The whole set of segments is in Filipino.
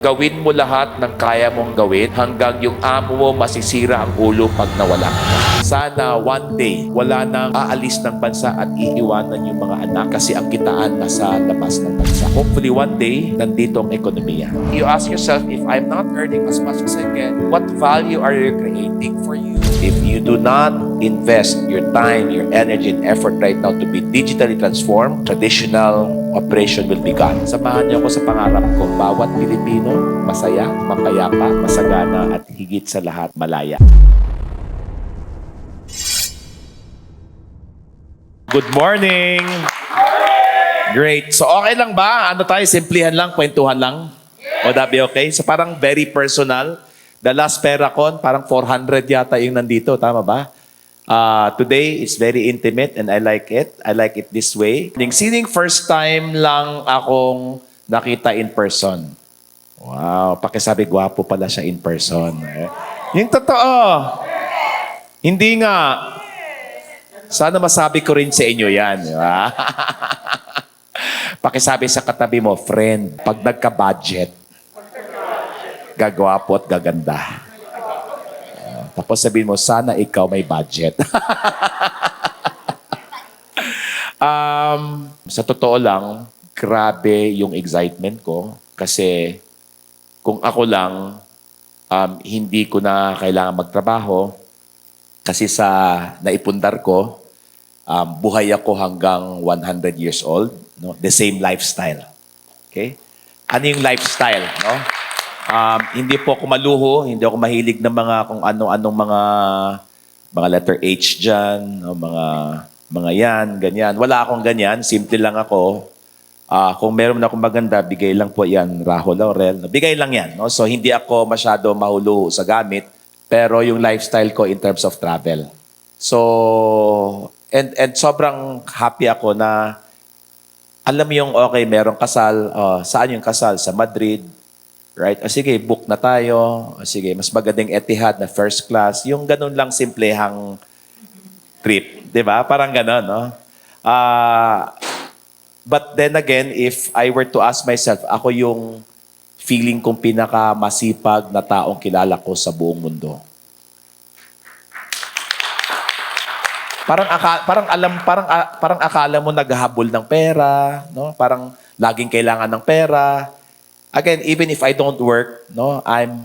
Gawin mo lahat ng kaya mong gawin hanggang yung amo mo masisira ang ulo pag nawala ka. Sana one day, wala nang aalis ng bansa at iiwanan yung mga anak kasi ang kitaan nasa labas ng bansa. Hopefully one day, nandito ang ekonomiya. You ask yourself, if I'm not earning as much as I can, what value are you creating for you? If you do not invest your time, your energy, and effort right now to be digitally transformed, traditional operation will be gone. Samahan niyo ako sa pangarap ko. Bawat Pilipino, masaya, mapayapa, masagana, at higit sa lahat, malaya. Good morning! Great. So okay lang ba? Ano tayo? Simplihan lang? Kwentuhan lang? O that be okay? So parang very personal. The last Peracon, parang 400 yata yung nandito. Tama ba? Today, it's very intimate and I like it. I like it this way. Sining first time lang akong nakita in person. Wow, pakisabi, gwapo pala siya in person. Yung totoo. Hindi nga. Sana masabi ko rin sa inyo yan. Pakisabi sa katabi mo, friend, pag nagka-budget, gagwapo at gaganda. Tapos sabihin mo, sana ikaw may budget. Sa totoo lang, grabe yung excitement ko. Kasi kung ako lang, hindi ko na kailangan magtrabaho. Kasi sa naipundar ko, buhay ako hanggang 100 years old. No? The same lifestyle. Okay? Ano yung lifestyle? No? Hindi po ako maluho, hindi ako mahilig ng mga kung ano-anong mga letter H dyan, o mga yan, ganyan. Wala akong ganyan, simple lang ako. Kung meron akong maganda, bigay lang po yan, Raho Laurel. Bigay lang yan. No? So hindi ako masyado mahuluho sa gamit, pero yung lifestyle ko in terms of travel. So, and sobrang happy ako na, alam mo yung okay, merong kasal, saan yung kasal? Sa Madrid. Right? Sige, book na tayo. Sige, mas magandang Etihad na first class. Yung ganun lang simplehang trip. Di ba? Parang ganun, no? But then again, if I were to ask myself, ako yung feeling kong pinakamasipag na taong kilala ko sa buong mundo. Parang akala mo naghahabol ng pera, no? Parang laging kailangan ng pera. Again, even if I don't work, no, I'm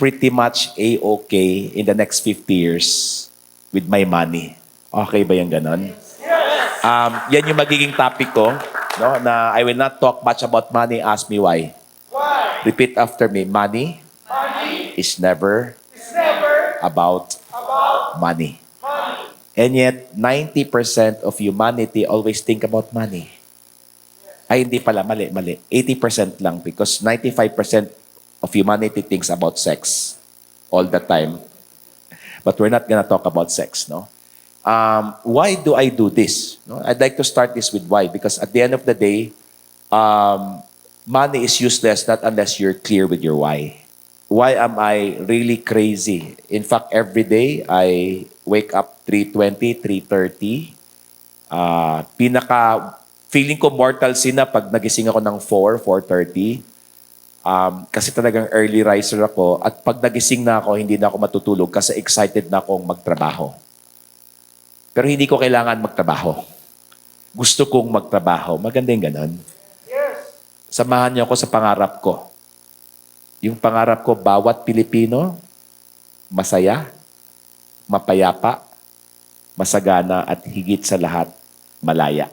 pretty much A-okay in the next 50 years with my money. Okay ba yung ganon? Yan yung magiging topic ko, no, na I will not talk much about money. Ask me why. Why? Repeat after me. Money is never about money. And yet, 90% of humanity always think about money. Ay, hindi pala. Mali. 80% lang because 95% of humanity thinks about sex all the time. But we're not gonna talk about sex, no? Why do I do this? No? I'd like to start this with why. Because at the end of the day, money is useless not unless you're clear with your why. Why am I really crazy? In fact, every day, I wake up 3:20, 3:30. Feeling ko mortal sin na pag nagising ako ng 4:30. Kasi talagang early riser ako. At pag nagising na ako, hindi na ako matutulog kasi excited na akong magtrabaho. Pero hindi ko kailangan magtrabaho. Gusto kong magtrabaho. Maganda yung ganon. Yes. Samahan niyo ako sa pangarap ko. Yung pangarap ko, bawat Pilipino, masaya, mapayapa, masagana, at higit sa lahat, malaya.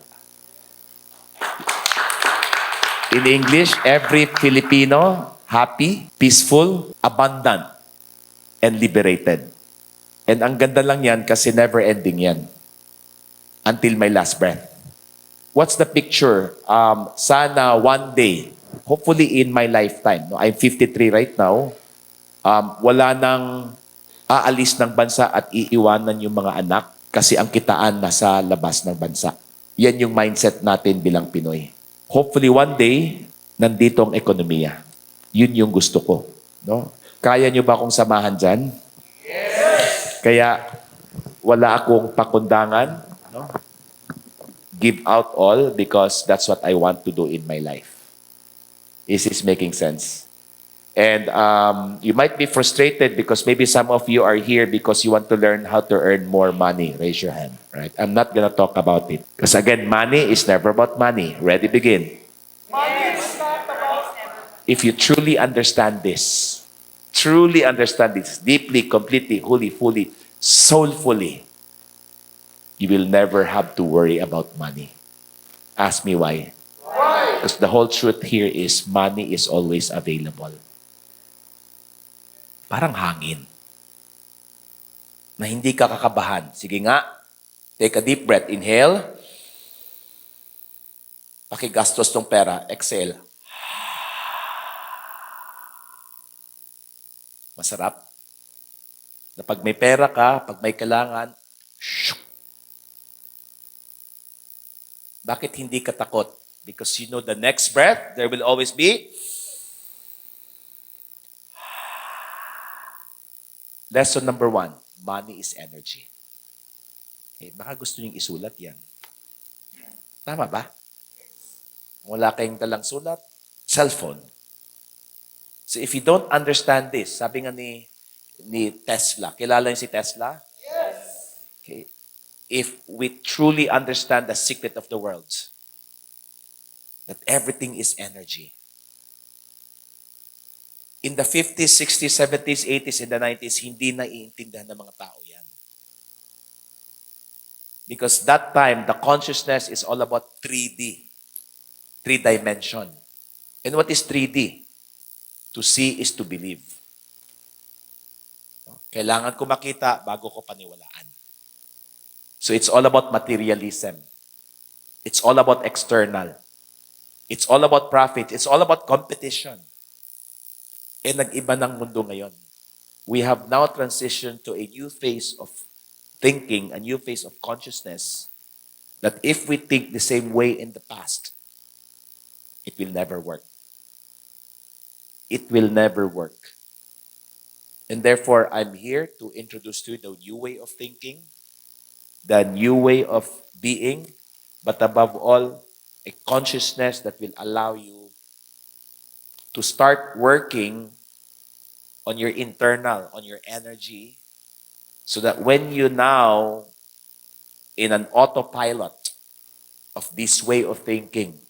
In English, every Filipino, happy, peaceful, abundant, and liberated. And ang ganda lang yan kasi never-ending yan. Until my last breath. What's the picture? Sana one day, hopefully in my lifetime, no? I'm 53 right now, wala nang aalis ng bansa at iiwanan yung mga anak kasi ang kitaan nasa labas ng bansa. Yan yung mindset natin bilang Pinoy. Hopefully one day, nandito ang ekonomiya. Yun yung gusto ko. No? Kaya nyo ba akong samahan dyan? Yes! Kaya wala akong pakundangan. No? Give out all because that's what I want to do in my life. Is this making sense? And you might be frustrated because maybe some of you are here because you want to learn how to earn more money. Raise your hand, right? I'm not going to talk about it. Because again, money is never about money. Ready, begin. If you truly understand this, deeply, completely, wholly, fully, soulfully, you will never have to worry about money. Ask me why. Because the whole truth here is money is always available. Parang hangin na hindi ka kakabahan. Sige nga, take a deep breath. Inhale. Pakigastos ng pera. Exhale. Masarap. Na pag may pera ka, pag may kailangan, shoo. Bakit hindi ka takot? Because you know the next breath, there will always be lesson number 1. Money is energy. Okay, baka gusto niyong isulat yan. Tama ba? Wala kayong dalang sulat, cellphone. So if you don't understand this, sabi nga ni Tesla, kilala niyo si Tesla? Yes. Okay. If we truly understand the secret of the world, that everything is energy. In the 50s, 60s, 70s, 80s, and the 90s, hindi na iintindihan ng mga tao yan. Because that time, the consciousness is all about 3D. 3-dimension. And what is 3D? To see is to believe. Kailangan ko makita bago ko paniwalaan. So it's all about materialism. It's all about external. It's all about profit. It's all about competition. Eh, nag-iba ng mundo ngayon. We have now transitioned to a new phase of thinking, a new phase of consciousness, that if we think the same way in the past, it will never work. It will never work. And therefore, I'm here to introduce to you the new way of thinking, the new way of being, but above all, a consciousness that will allow you to start working on your internal, on your energy, so that when you now in an autopilot of this way of thinking,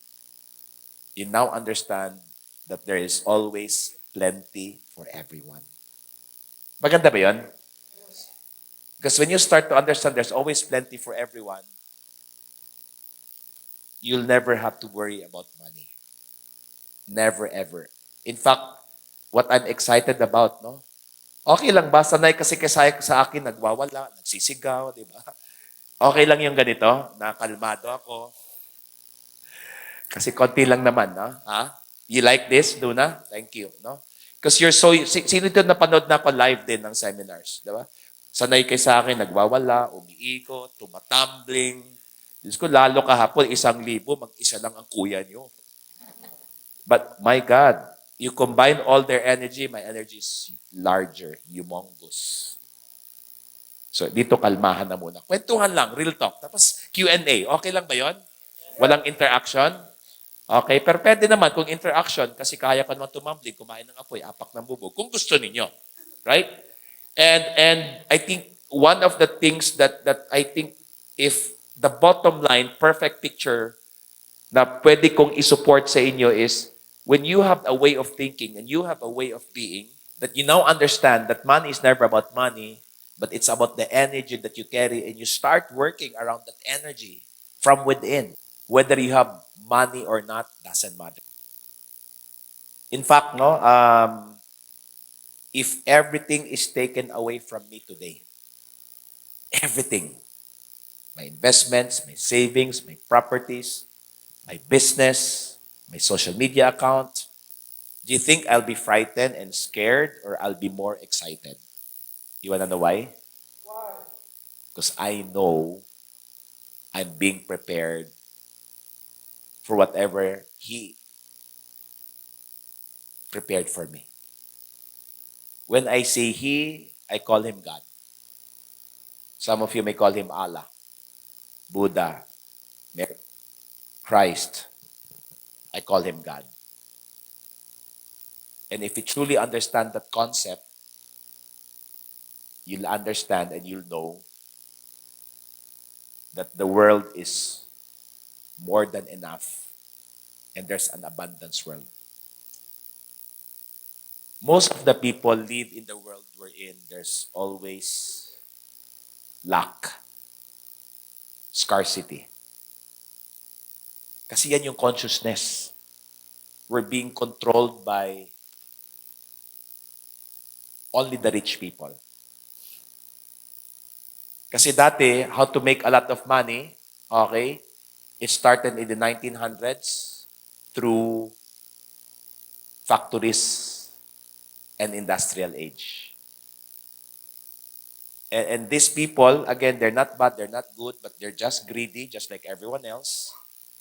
you now understand that there is always plenty for everyone. Maganda ba yun? Because when you start to understand there's always plenty for everyone, you'll never have to worry about money. Never ever. In fact, what I'm excited about, no? Okay lang ba? Sanay kasi sa akin, nagwawala, nagsisigaw, di ba? Okay lang yung ganito, nakalmado ako. Kasi konti lang naman, no? Ha? You like this, Luna? Thank you, no? Because you're so, sino dito napanood na ako live din ng seminars, di ba? Sanay kay sa akin, nagwawala, umiikot, tumatumbling. Diyos ko, lalo kahapon, 1,000, mag-isa lang ang kuya niyo. But my God, you combine all their energy, my energy is larger, humongous. So, dito kalmahan na muna. Kwentuhan lang, real talk. Tapos Q&A. Okay lang ba yon? Walang interaction? Okay, pero pwede naman kung interaction kasi kaya pa naman tumambling, kumain ng apoy, apak ng bubog, kung gusto ninyo. Right? And I think one of the things that I think if the bottom line, perfect picture na pwede kong isupport sa inyo is when you have a way of thinking and you have a way of being, that you now understand that money is never about money, but it's about the energy that you carry and you start working around that energy from within. Whether you have money or not, doesn't matter. In fact, no, if everything is taken away from me today, everything, my investments, my savings, my properties, my business, my social media account, do you think I'll be frightened and scared or I'll be more excited? You want to know why? Because I know I'm being prepared for whatever He prepared for me. When I say He, I call Him God. Some of you may call Him Allah, Buddha, Christ. I call Him God. And if you truly understand that concept, you'll understand and you'll know that the world is more than enough and there's an abundance world. Most of the people live in the world we're in, there's always lack, scarcity. Kasi yan yung consciousness. We're being controlled by only the rich people. Kasi dati, how to make a lot of money, okay, it started in the 1900s through factories and industrial age. And these people, again, they're not bad, they're not good, but they're just greedy, just like everyone else.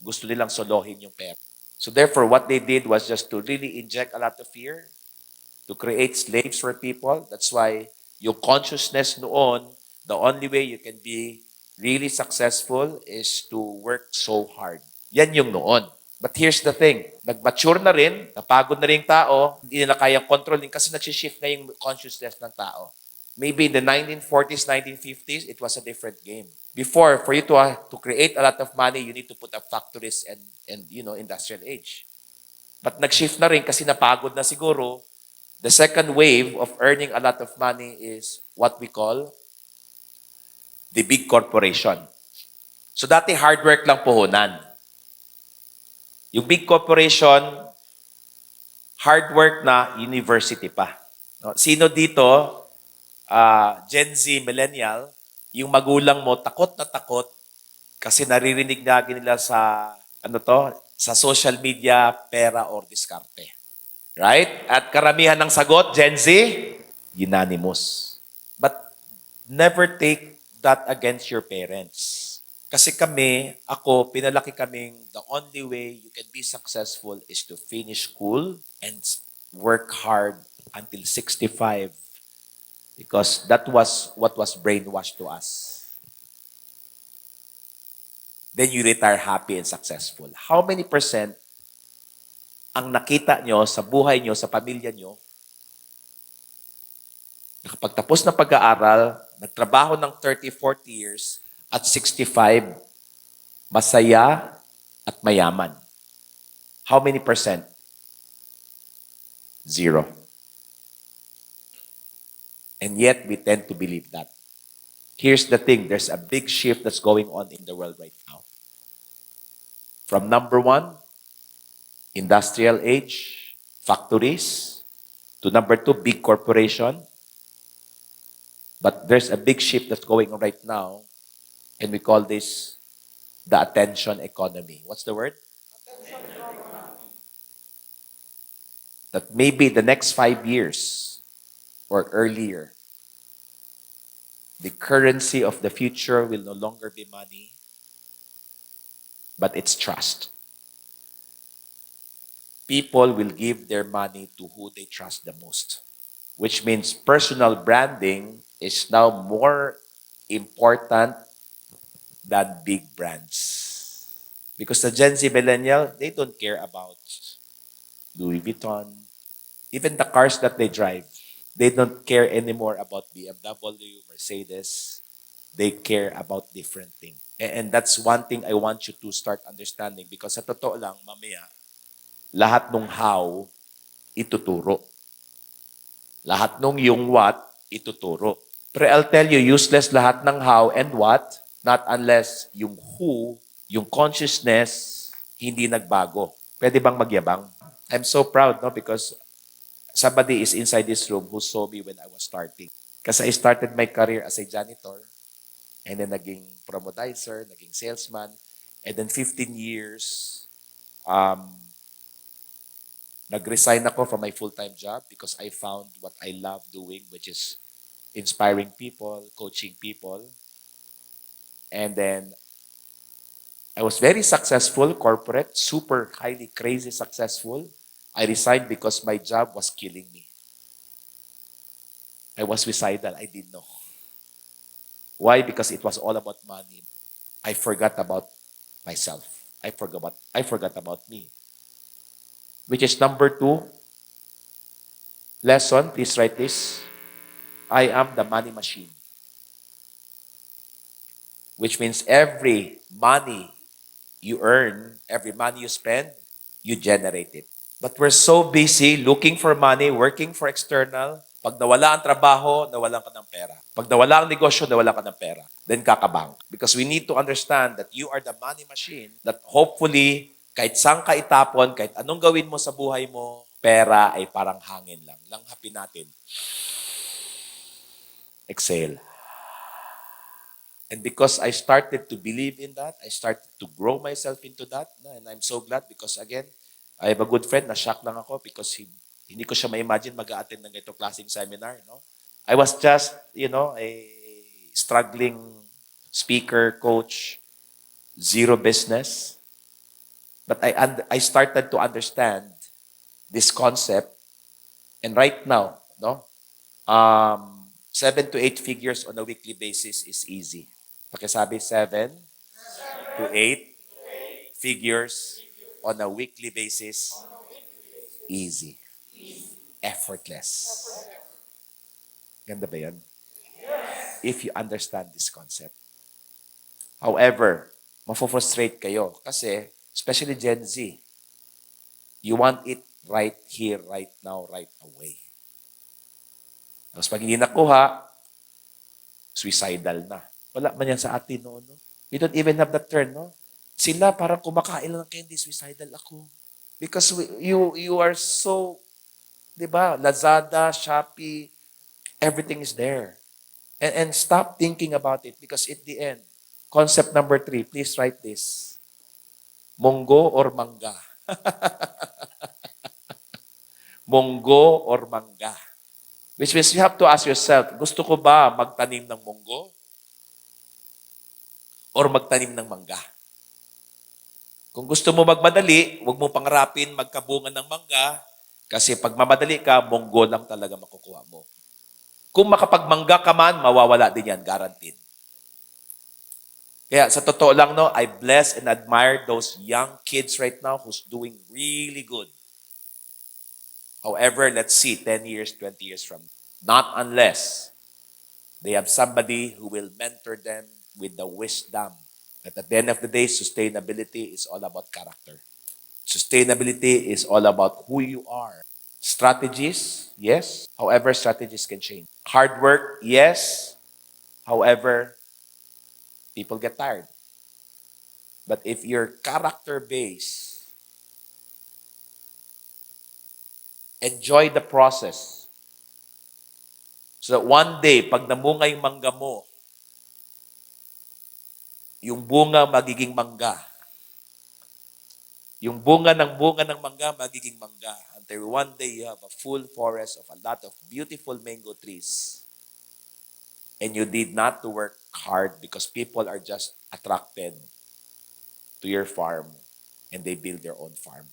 Gusto nilang solohin yung pera. So therefore, what they did was just to really inject a lot of fear, to create slaves for people. That's why yung consciousness noon, the only way you can be really successful is to work so hard. Yan yung noon. But here's the thing, nag-mature na rin, napagod na rin yung tao, hindi nila kayang controlling kasi nag-shift na yung consciousness ng tao. Maybe in the 1940s, 1950s, it was a different game. Before, for you to create a lot of money, you need to put up factories and industrial age. But nag-shift na rin kasi napagod na siguro. The second wave of earning a lot of money is what we call the big corporation. So dati hard work lang puhunan. Yung big corporation, hard work na university pa. No? Sino dito, Gen Z, millennial, yung magulang mo takot na takot kasi naririnig lagi nila sa sa social media, pera or diskarte. Right? At karamihan ng sagot, Gen Z, unanimous. But never take that against your parents. Kasi pinalaki kaming the only way you can be successful is to finish school and work hard until 65 because that was what was brainwashed to us. Then you retire happy and successful. How many percent ang nakita nyo sa buhay nyo, sa pamilya nyo, nakapagtapos ng pag-aaral, nagtrabaho ng 30, 40 years, at 65, masaya at mayaman? How many percent? 0. And yet, we tend to believe that. Here's the thing, there's a big shift that's going on in the world right now. From number 1, industrial age, factories, to number 2, big corporation. But there's a big shift that's going on right now, and we call this the attention economy. What's the word? That maybe the next 5 years or earlier, the currency of the future will no longer be money, but it's trust. People will give their money to who they trust the most, which means personal branding is now more important than big brands. Because the Gen Z millennial, they don't care about Louis Vuitton, even the cars that they drive. They don't care anymore about BMW, Mercedes. They care about different things. And that's one thing I want you to start understanding because sa totoo lang, mamaya, lahat nung how, ituturo. Lahat nung yung what, ituturo. Pero I'll tell you, useless lahat ng how and what, not unless yung who, yung consciousness, hindi nagbago. Pwede bang magyabang? I'm so proud, no? Because somebody is inside this room who saw me when I was starting. Kasi I started my career as a janitor, and then naging promodizer, naging salesman, and then 15 years, nag-resign ako from my full-time job because I found what I love doing, which is inspiring people, coaching people. And then I was very successful, corporate, super highly crazy successful. I resigned because my job was killing me. I was suicidal. I didn't know. Why? Because it was all about money. I forgot about myself. I forgot about me. Which is number 2, Lesson, please write this. I am the money machine, which means every money you earn, every money you spend, you generate it. But we're so busy looking for money, working for external. Pag nawala ang trabaho, nawalan ka ng pera. Pag nawala ang negosyo, nawalan ka ng pera. Then kakabank. Because we need to understand that you are the money machine that hopefully, kahit saan ka itapon, kahit anong gawin mo sa buhay mo, pera ay parang hangin lang. Langhapin natin. Exhale. And because I started to believe in that, I started to grow myself into that. And I'm so glad because again, I have a good friend, na-shock lang ako because hindi ko siya ma-imagine mag-a-attend ng ganitong klaseng seminar. No? I was just, a struggling speaker, coach, zero business. But I started to understand this concept. And right now, no, 7 to 8 figures on a weekly basis is easy. Pakisabi, 7 to 8 figures on a weekly basis, easy. Effortless. Ganda ba yun? If you understand this concept. However, mafo-frustrate kayo kasi, especially Gen Z, you want it right here, right now, right away. Tapos pag hindi nakuha, suicidal na. Wala man yan sa atin noon. No? We don't even have that term, no? Sila parang kumakain lang ng candy, suicidal ako. Because you are so, di ba, Lazada, Shopee, everything is there. And stop thinking about it because at the end, concept number 3, please write this. Munggo or mangga? Munggo or mangga? Which means you have to ask yourself, gusto ko ba magtanim ng munggo or magtanim ng mangga? Kung gusto mo magmadali, huwag mo pangarapin magkabunga ng mangga kasi pag mamadali ka, munggo lang talaga makukuha mo. Kung makapagmangga ka man, mawawala din yan, guaranteed. Kaya sa totoo lang, no, I bless and admire those young kids right now who's doing really good. However, let's see 10 years, 20 years from now. Not unless they have somebody who will mentor them with the wisdom that at the end of the day, sustainability is all about character. Sustainability is all about who you are. Strategies, yes. However, strategies can change. Hard work, yes. However, people get tired. But if you're character-based, enjoy the process. So that one day, pag namunga yung mangga mo, yung bunga magiging mangga. Yung bunga ng mangga magiging mangga. Until one day, you have a full forest of a lot of beautiful mango trees. And you need not to work hard because people are just attracted to your farm and they build their own farm.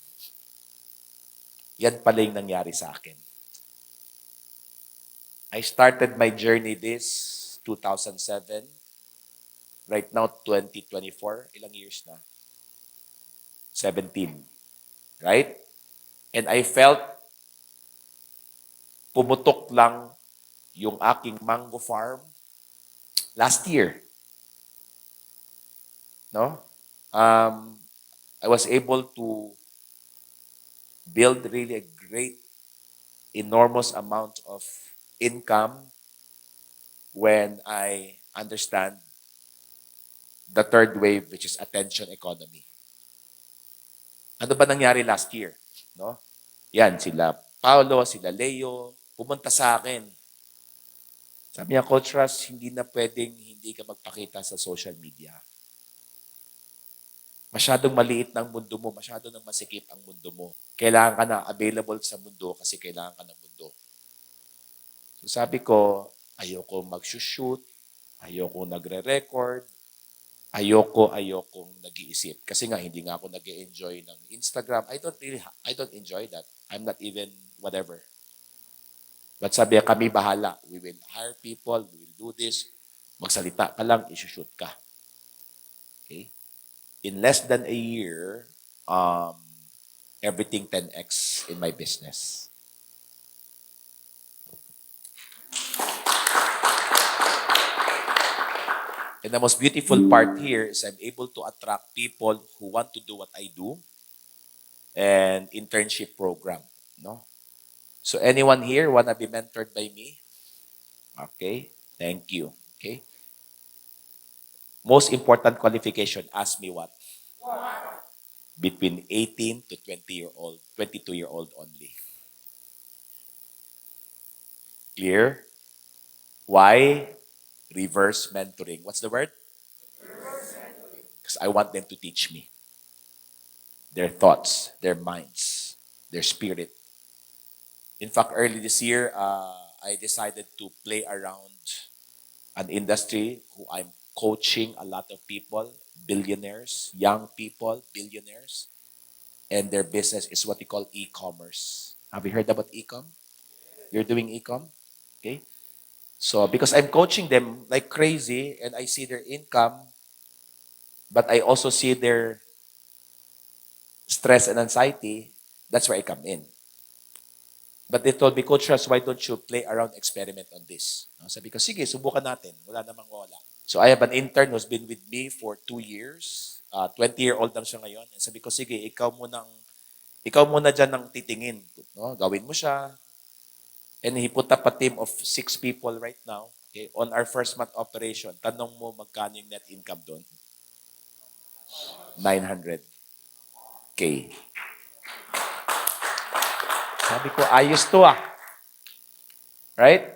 Yan pala yung nangyari sa akin. I started my journey this 2007. Right now, 2024. Ilang years na? 17. Right? And I felt pumutok lang yung aking mango farm last year. No? I was able to build really a great, enormous amount of income when I understand the third wave, which is attention economy. Ano ba nangyari last year? No? Yan, sila Paolo, sila Leo, pumunta sa akin. Sabi niya, Coach Russ, hindi na pwedeng hindi ka magpakita sa social media. Masyadong maliit ng mundo mo, masyadong nang masikip ang mundo mo. Kailangan ka na available sa mundo kasi kailangan ka ng mundo. So sabi ko, ayoko mag-shoot, ayoko nagre-record, ayokong nag-iisip. Kasi nga, hindi nga ako nag-enjoy ng Instagram. I don't enjoy that. I'm not even whatever. But sabi niya, kami bahala. We will hire people, we will do this. Magsalita ka lang, isushoot ka. Okay? In less than a year, everything 10x in my business. And the most beautiful part here is I'm able to attract people who want to do what I do and internship program. No? So anyone here wanna be mentored by me? Okay. Thank you. Okay. Most important qualification, ask me what? Between 18 to 20-year-old, 22-year-old only. Clear? Why? Reverse mentoring. What's the word? Because I want them to teach me their thoughts, their minds, their spirit. In fact, early this year, I decided to play around an industry who I'm coaching a lot of people, billionaires, young people, billionaires, and their business is what we call e-commerce. Have you heard about e-com? You're doing e-com? Okay. So because I'm coaching them like crazy and I see their income, but I also see their stress and anxiety, that's where I come in. But they told me, Coach Russ, why don't you play around experiment on this? Sabi ko, sige, subukan natin. Wala namang wala. So I have an intern who's been with me for 2 years. 20-year-old lang siya ngayon. And sabi ko, sige, ikaw muna dyan ang titingin. No? Gawin mo siya. And he put up a team of 6 people right now. Okay? On our first month operation, tanong mo magkano yung net income doon? 900K. Sabi ko, ayos to ah. Right?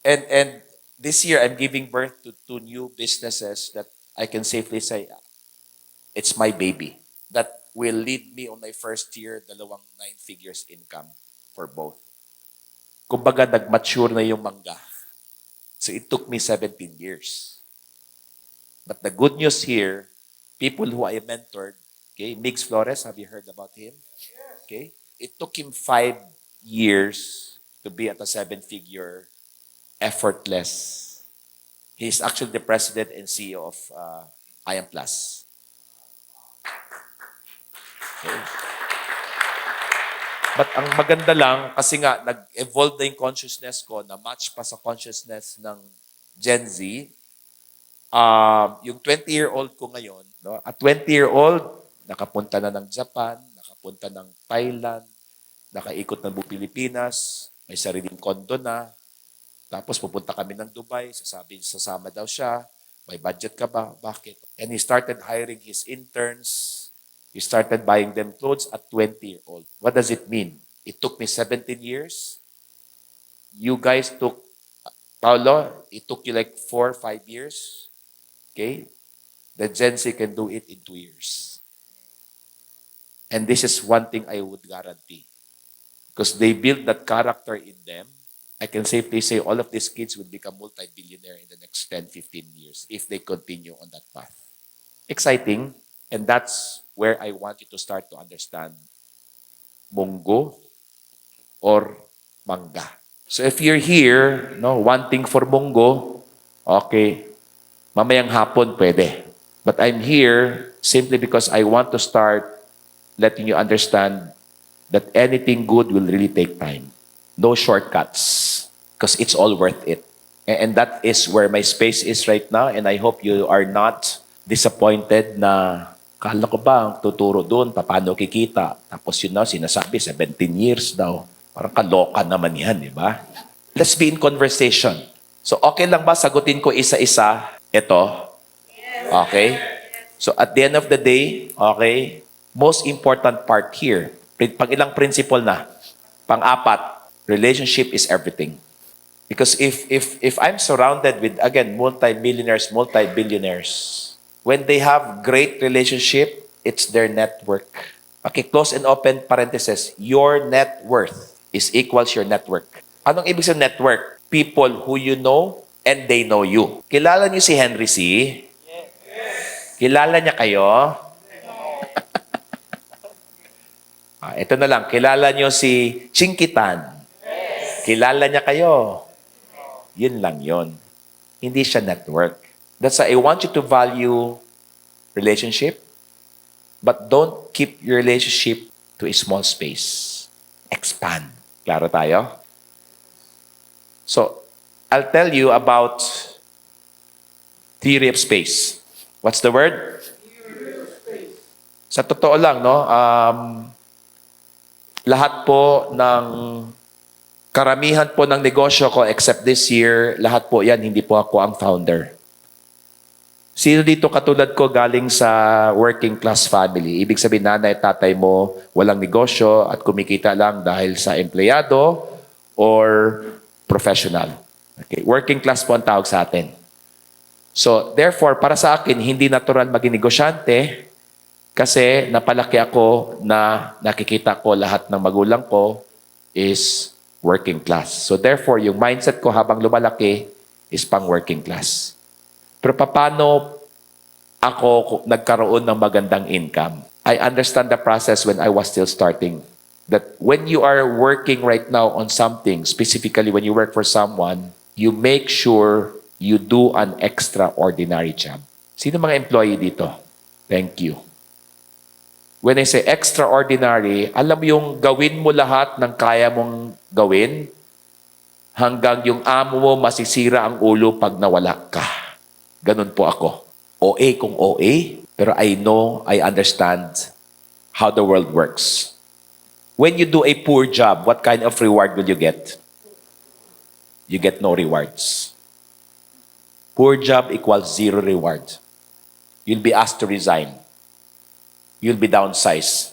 And this year, I'm giving birth to 2 new businesses that I can safely say, it's my baby. That will lead me on my first year, dalawang 9 figures income for both. Kumbaga, nag-mature na yung mangga. So it took me 17 years. But the good news here, people who I mentored, okay, Migs Flores, have you heard about him? Okay. It took him 5 years to be at a 7-figure, effortless. He's actually the president and CEO of I Am Plus. Okay. But ang maganda lang, kasi nga, nag-evolve na yung consciousness ko na match pa sa consciousness ng Gen Z. Yung 20-year-old ko ngayon, no? At 20-year-old, nakapunta na ng Japan, nakapunta ng Thailand, nakaikot ng buong Pilipinas, may sariling kondo na, tapos pupunta kami ng Dubai, sasama daw siya, may budget ka ba? Bakit? And he started hiring his interns. He started buying them clothes at 20-year-old. What does it mean? It took me 17 years. You guys took, Paulo, it took you like 4 or 5 years. Okay? The Gen Z can do it in 2 years. And this is one thing I would guarantee. Because they build that character in them. I can safely say all of these kids will become multi-billionaire in the next 10, 15 years if they continue on that path. Exciting. And that's where I want you to start to understand munggo or mangga. So if you're here, no, wanting for munggo, okay, mamayang hapon pwede. But I'm here simply because I want to start letting you understand that anything good will really take time. No shortcuts, because it's all worth it. And that is where my space is right now, and I hope you are not disappointed na kala ko ba ang tuturo doon, paano kikita? Tapos yun na, sinasabi, 17 years daw. Parang kaloka naman yan, di ba? Let's be in conversation. So okay lang ba sagutin ko isa-isa? Ito? Okay? So at the end of the day, okay, most important part here, pang ilang principle na? Pang-apat, relationship is everything. Because if I'm surrounded with, again, multi-millionaires, multi-billionaires, when they have great relationship, it's their network. Okay, close and open parenthesis. Your net worth is equals your network. Anong ibig sabihin network? People who you know and they know you. Kilala niyo si Henry C? Kilala niya kayo? Ito na lang. Kilala niyo si Chinkitan? Kilala niya kayo? Yun lang yun. Hindi siya network. That's why I want you to value relationship, but don't keep your relationship to a small space. Expand. Klaro tayo? So, I'll tell you about Theory of space. What's the word? Sa totoo lang, no? Lahat po ng karamihan po ng negosyo ko except this year, lahat po yan, hindi po ako ang founder. Sino dito katulad ko galing sa working class family? Ibig sabihin nanay at tatay mo walang negosyo at kumikita lang dahil sa empleyado or professional. Okay. Working class po ang tawag sa atin. So, therefore, para sa akin, hindi natural maging negosyante kasi napalaki ako na nakikita ko lahat ng magulang ko is working class. So, therefore, yung mindset ko habang lumalaki is pang working class. Pero paano ako nagkaroon ng magandang income? I understand the process when I was still starting. That when you are working right now on something, specifically when you work for someone, you make sure you do an extraordinary job. Sino mga employee dito? Thank you. When I say extraordinary, alam yung gawin mo lahat ng kaya mong gawin hanggang yung amo mo masisira ang ulo pag nawala ka. Ganun po ako. OA kung OA, pero I know, I understand how the world works. When you do a poor job, what kind of reward will you get? You get no rewards. Poor job equals zero reward. You'll be asked to resign. You'll be downsized.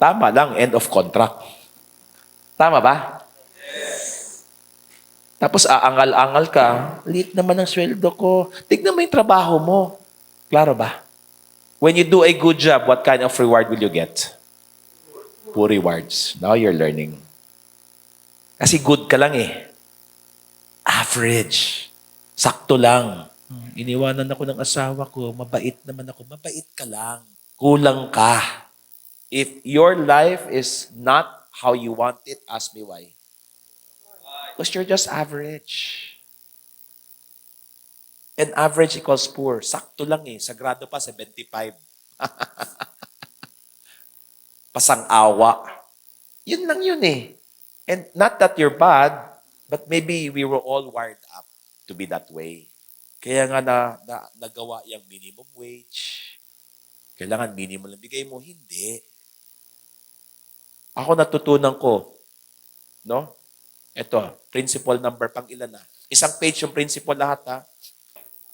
Tama lang, end of contract. Tama ba? Yes. Tapos aangal-angal ka, liit naman ang sweldo ko. Tignan mo yung trabaho mo. Klaro ba? When you do a good job, what kind of reward will you get? Poor rewards. Now you're learning. Kasi good ka lang eh. Average. Sakto lang. Iniwanan ako ng asawa ko, mabait naman ako. Mabait ka lang. Kulang ka. If your life is not how you want it, ask me why. Because you're just average. And average equals poor. Sakto lang eh. Sagrado pa, 75. Pasang-awa. Yun lang yun eh. And not that you're bad, but maybe we were all wired up to be that way. Kaya nga nagawa yung minimum wage. Kailangan minimum lang bigay mo. Hindi. Ako natutunan ko, no? Ito, principle number, pang ilan na? Isang page yung principle lahat, ha?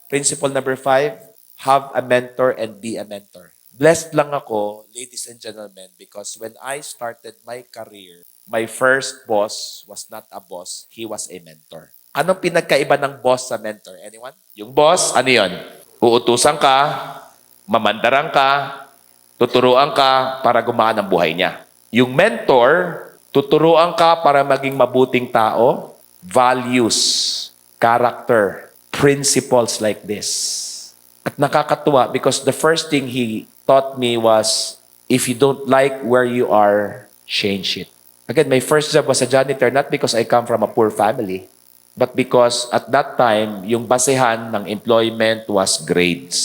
Principle number 5, have a mentor and be a mentor. Blessed lang ako, ladies and gentlemen, because when I started my career, my first boss was not a boss, he was a mentor. Anong pinagkaiba ng boss sa mentor? Anyone? Yung boss, ano yun? Uutusan ka, mamandaran ka, tuturuan ka para gumaan ang buhay niya. Yung mentor, tuturuan ka para maging mabuting tao, values, character, principles like this. At nakakatuwa because the first thing he taught me was, if you don't like where you are, change it. Again, my first job was a janitor, not because I come from a poor family, but because at that time, yung basehan ng employment was grades.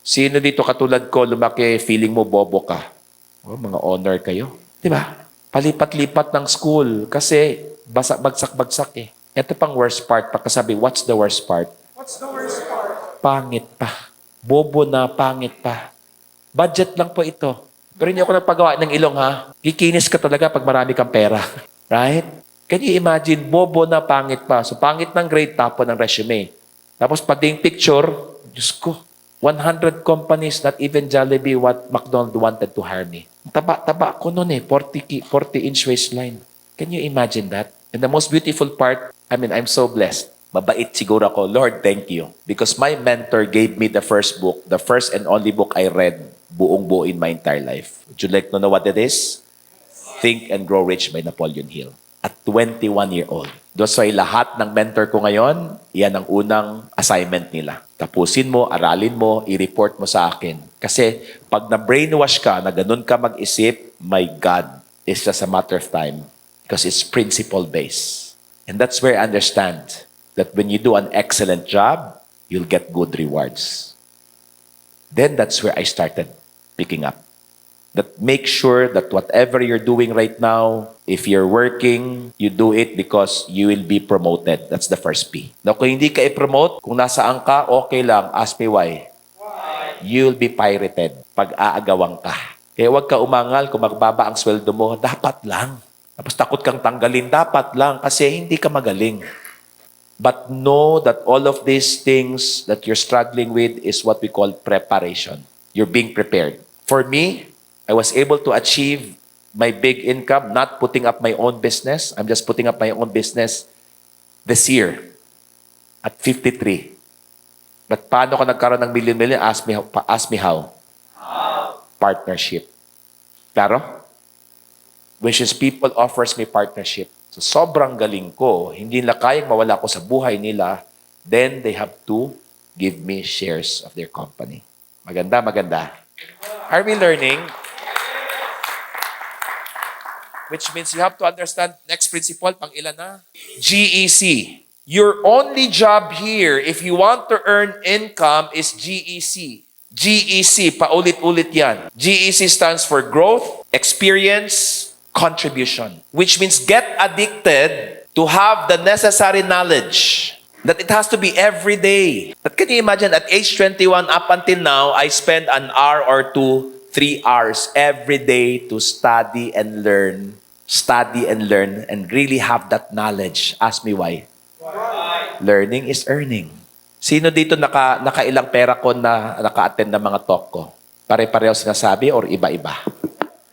Sino dito katulad ko, lumaki, feeling mo bobo ka? Oh, mga honor kayo. Diba? Palipat-lipat ng school kasi bagsak-bagsak eh. Ito pang worst part, pagkasabi, what's the worst part? What's the worst part? Pangit pa. Bobo na, pangit pa. Budget lang po ito. Pero hindi ako nagpagawa ng ilong ha. Kikinis ka talaga pag marami kang pera. Right? Can you imagine, bobo na, pangit pa. So pangit ng grade, tapon ng resume. Tapos pati yung picture, Diyos ko, 100 companies, not even Jollibee, what McDonald's wanted to hire me. Taba ko noon eh, 40-inch waistline. Can you imagine that? And the most beautiful part, I'm so blessed. Mabait siguro ako. Lord, thank you. Because my mentor gave me the first book, the first and only book I read, buong-buo in my entire life. Would you like to know what it is? Think and Grow Rich by Napoleon Hill. At 21-year-old. That's why lahat ng mentor ko ngayon, yan ang unang assignment nila. Tapusin mo, aralin mo, i-report mo sa akin. Kasi pag na-brainwash ka, na ganun ka mag-isip, my God, it's just a matter of time. Because it's principle-based. And that's where I understand that when you do an excellent job, you'll get good rewards. Then that's where I started picking up. That make sure that whatever you're doing right now, if you're working, you do it because you will be promoted. That's the first P. Now, kung hindi ka i-promote, kung nasaan ka, okay lang. Ask me why. You'll be pirated pag aagawang ka. Kaya huwag ka umangal kung magbaba ang sweldo mo. Dapat lang. Tapos takot kang tanggalin. Dapat lang kasi hindi ka magaling. But know that all of these things that you're struggling with is what we call preparation. You're being prepared. For me, I was able to achieve my big income, not putting up my own business. I'm just putting up my own business this year at 53. But paano ko nagkaroon ng million-million? Ask me how. Partnership. Claro? Which is people offers me partnership. So sobrang galing ko, hindi nila kayang mawala ko sa buhay nila, then they have to give me shares of their company. Maganda, maganda. Are we learning? Which means you have to understand, next principle, pang ilan na? GEC. Your only job here, if you want to earn income, is GEC. GEC, paulit-ulit yan. GEC stands for growth, experience, contribution. Which means get addicted to have the necessary knowledge. That it has to be every day. But can you imagine, at age 21 up until now, I spend an hour or two, 3 hours every day to study and learn, and really have that knowledge. Ask me why. Learning is earning. Sino dito nakailang pera ko na naka-attend ng mga talk ko? Pare-pareho sinasabi or iba-iba?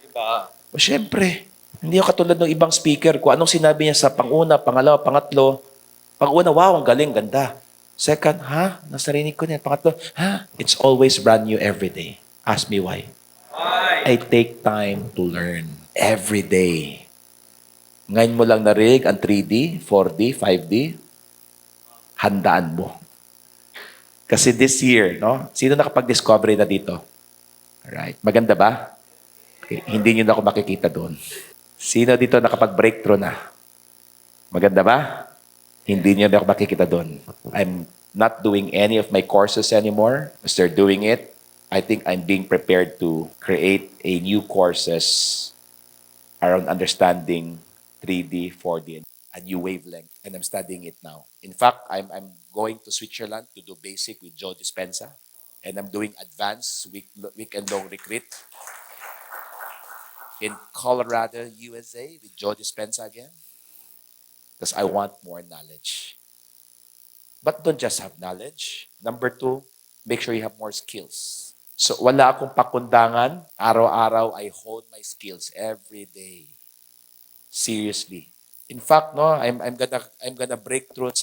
Iba. O syempre, hindi ako katulad ng ibang speaker ko. Anong sinabi niya sa panguna, pangalawa, pangatlo? Panguna, wow, ang galing, ganda. Second, nasarinig ko niya. Pangatlo, it's always brand new every day. Ask me why. I take time to learn every day. Ngayon mo lang narinig ang 3D, 4D, 5D, handaan mo. Kasi this year, no? Sino nakapag-discovery na dito? Alright. Maganda ba? Okay. Hindi nyo na ako makikita doon. Sino dito nakapag-breakthrough na? Maganda ba? Hindi nyo na ako makikita doon. I'm not doing any of my courses anymore. As they're doing it, I think I'm being prepared to create a new courses around understanding 3D, 4D, a new wavelength. And I'm studying it now. In fact, I'm going to Switzerland to do basic with Joe Dispenza. And I'm doing advanced weekend-long retreat in Colorado, USA with Joe Dispenza again. Because I want more knowledge. But don't just have knowledge. Number 2, make sure you have more skills. So wala akong pakundangan. Araw-araw, I hone my skills every day. Seriously. In fact, no, I'm gonna break through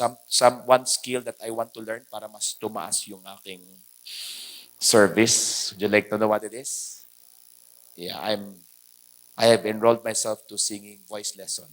one skill that I want to learn para mas tumaas yung aking service. Would you like to know what it is? Yeah, I have enrolled myself to singing voice lesson.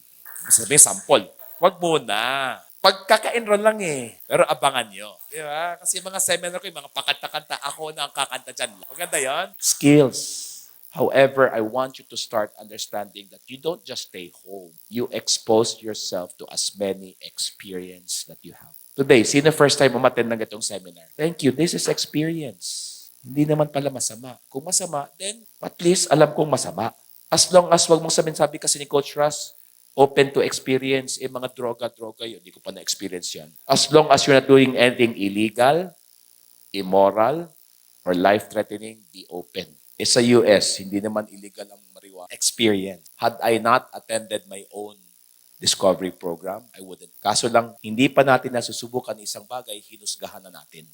Sabi, sample. Wag muna. Pagkaka-enroll lang eh. Pero abangan nyo. Di ba? Kasi mga seminar ko, yung mga pakanta-kanta, ako na ang kakanta dyan. Maganda yan? Skills. However, I want you to start understanding that you don't just stay home. You expose yourself to as many experience that you have. Today, sino first time umattend ng itong seminar? Thank you. This is experience. Hindi naman pala masama. Kung masama, then at least alam kong masama. As long as wag mong sabi kasi ni Coach Russ, open to experience, mga droga yun. Hindi ko pa na-experience yan. As long as you're not doing anything illegal, immoral, or life-threatening, be open. Sa US, hindi naman illegal ang marijuana. Experience. Had I not attended my own discovery program, I wouldn't. Kaso lang, hindi pa natin nasusubukan isang bagay, hinusgahan na natin.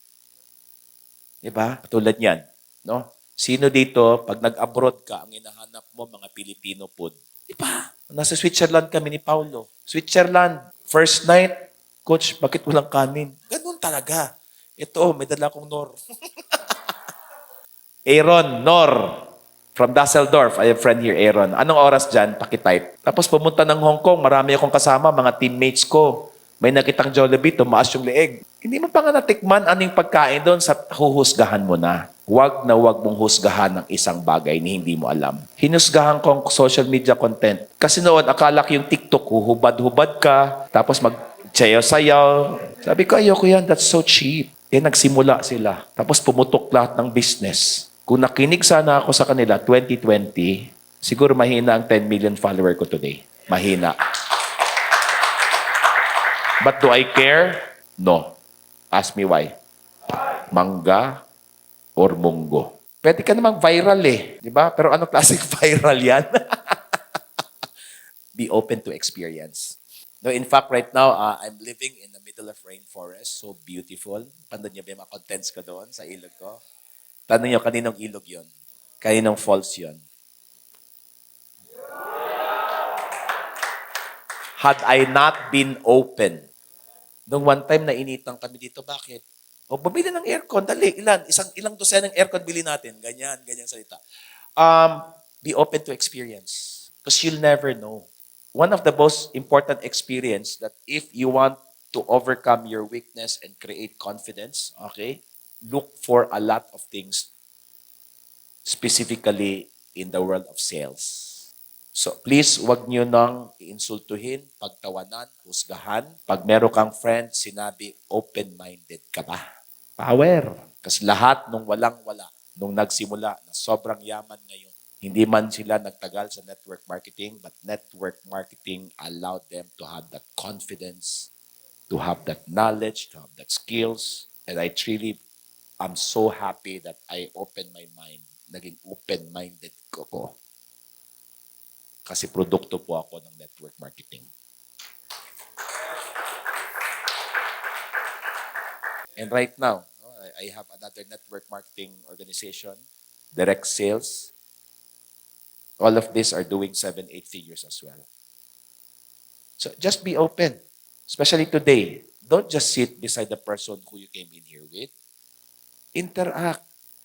Diba? Tulad yan. No? Sino dito, pag nag-abroad ka, ang hinahanap mo, mga Filipino food. Diba? Nasa Switzerland kami ni Paulo. Switzerland, first night, Coach, bakit walang kanin? Ganun talaga. Ito, may dala akong Nor. Aaron, Nor, from Dusseldorf. I have a friend here, Aaron. Anong oras dyan? Pakitype. Tapos pumunta ng Hong Kong, marami akong kasama, mga teammates ko. May nakitang Jollibee, tumaas yung leeg. Hindi mo pa nga natikman anong pagkain doon, sa huhusgahan mo na. Huwag na huwag mong husgahan ng isang bagay na hindi mo alam. Hinusgahan ko ang social media content. Kasi noon, akala ko yung TikTok, huhubad-hubad ka, tapos mag-sayaw-sayaw. Sabi ko, ayoko yan, that's so cheap. Nagsimula sila. Tapos pumutok lahat ng business. Kung nakinig sana ako sa kanila 2020, siguro mahina ang 10 million follower ko today. Mahina. But do I care? No. Ask me why. Mangga or munggo. Pwede ka namang viral eh. Di ba? Pero anong klaseng viral yan? Be open to experience. No, in fact, right now, I'm living in the middle of rainforest. So beautiful. Pandod niyo ba yung mga contents ko doon sa ilog ko? Tanong niyo, kaninong ilog yon? Kaninong falls yon? Had I not been open, nung one time na initan kami dito, bakit? O, bumili ng aircon, dali, ilang dosen ng aircon bili natin. Ganyan, ganyan salita. Be open to experience. Because you'll never know. One of the most important experience that if you want to overcome your weakness and create confidence, okay, look for a lot of things, specifically in the world of sales. So please, wag nyo nang iinsultuhin, pagtawanan, husgahan. Pag meron kang friend, sinabi, open-minded ka ba? Power. Kasi lahat nung walang-wala, nung nagsimula na sobrang yaman ngayon, hindi man sila nagtagal sa network marketing, but network marketing allowed them to have that confidence, to have that knowledge, to have that skills. And I truly, I'm so happy that I opened my mind. Naging open-minded ko. Kasi produkto po ako ng network marketing. And right now, I have another network marketing organization, direct sales. All of these are doing 7, 8 figures as well. So just be open, especially today. Don't just sit beside the person who you came in here with. Interact.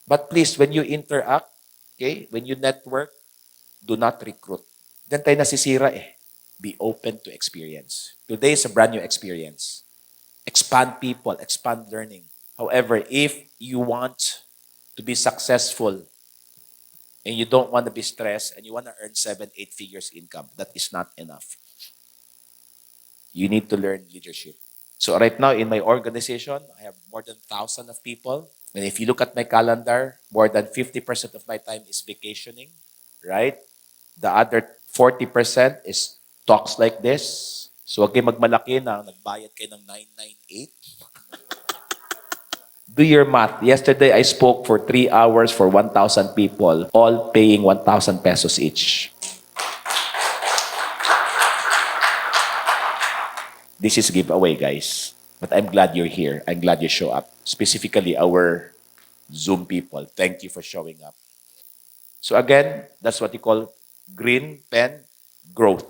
But please, when you interact, okay, when you network, do not recruit. Diyan tayo nasisira eh. Be open to experience. Today is a brand new experience. Expand people, expand learning. However, if you want to be successful and you don't want to be stressed and you want to earn 7, 8 figures income, that is not enough. You need to learn leadership. So right now in my organization, I have more than 1,000 of people. And if you look at my calendar, more than 50% of my time is vacationing, right? The other 40% is talks like this. So huwag kayo magmalaki na nagbayad kayo ng 998. Do your math. Yesterday, I spoke for 3 hours for 1,000 people, all paying 1,000 pesos each. This is giveaway, guys. But I'm glad you're here. I'm glad you show up. Specifically, our Zoom people. Thank you for showing up. So again, that's what you call green pen growth,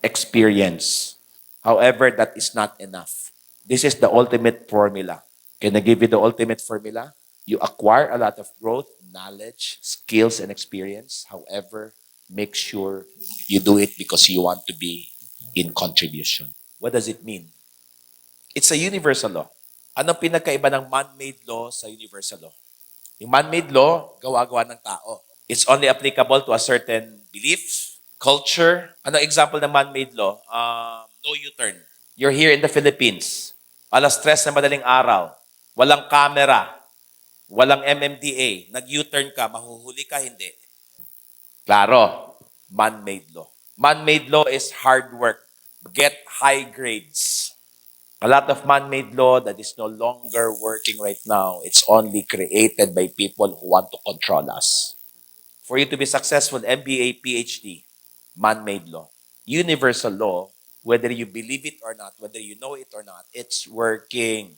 experience. However, that is not enough. This is the ultimate formula. Can I give you the ultimate formula? You acquire a lot of growth, knowledge, skills, and experience. However, make sure you do it because you want to be in contribution. What does it mean? It's a universal law. Anong pinagkaiba ng man-made law sa universal law? Yung man-made law, gawa-gawa ng tao. It's only applicable to a certain belief, culture. Ano example ng man-made law? No U-turn. You're here in the Philippines. Alas 3 na madaling araw. Walang camera. Walang MMDA. Nag-U-turn ka. Mahuhuli ka, hindi. Klaro. Man-made law. Man-made law is hard work. Get high grades. A lot of man-made law that is no longer working right now. It's only created by people who want to control us. For you to be successful, MBA, PhD, man-made law. Universal law, whether you believe it or not, whether you know it or not, it's working.